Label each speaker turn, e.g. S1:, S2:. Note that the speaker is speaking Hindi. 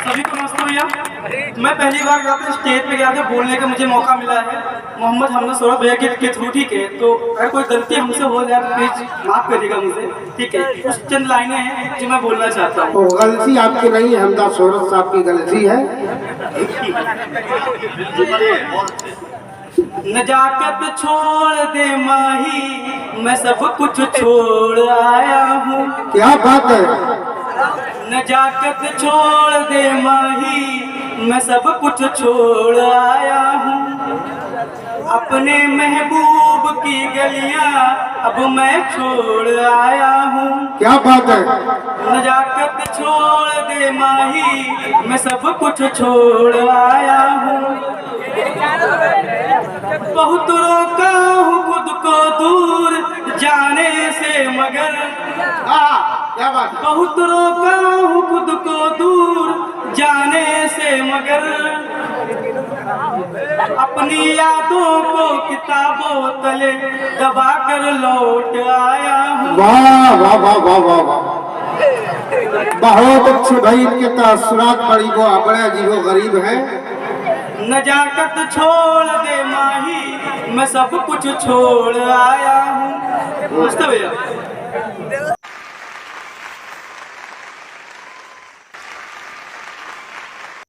S1: सभी को नमस्ते भैया। मैं पहली बार गया था, स्टेज पे गया था, बोलने का मुझे मौका मिला है मोहम्मद हमजा सौरभ भैया के थ्रू। ठीक है, तो अगर कोई गलती हमसे हो जाए तो प्लीज माफ करिएगा मुझे। ठीक है, कुछ चंद लाइनें हैं जो मैं बोलना चाहता हूँ।
S2: गलती आपकी नहीं है, हमजा सौरभ साहब की गलती है।
S1: नजाकत छोड़ दे माही, मैं सब कुछ छोड़ आया हूँ।
S2: क्या बात है।
S1: नजाकत छोड़ दे माही, मैं सब कुछ छोड़ आया हूँ। अपने महबूब की गलियां अब मैं छोड़ आया हूँ।
S2: क्या बात है।
S1: नजाकत छोड़ दे माही, मैं सब कुछ छोड़ आया हूँ। बहुत रोका हूँ खुद को दूर जाने से, मगर
S2: क्या बात है।
S1: बहुत रोका हूँ खुद को दूर जाने से, मगर अपनी यादों को किताबों तले दबा कर लौट आया हूँ।
S2: वाह वाह वाह वाह वाह वाह, बहुत अच्छे भाई। इनके तासुरात बड़े अजीबो गरीब हैं।
S1: नजाकत छोड़ दे माही, मैं सब कुछ छोड़ आया हूँ। भैया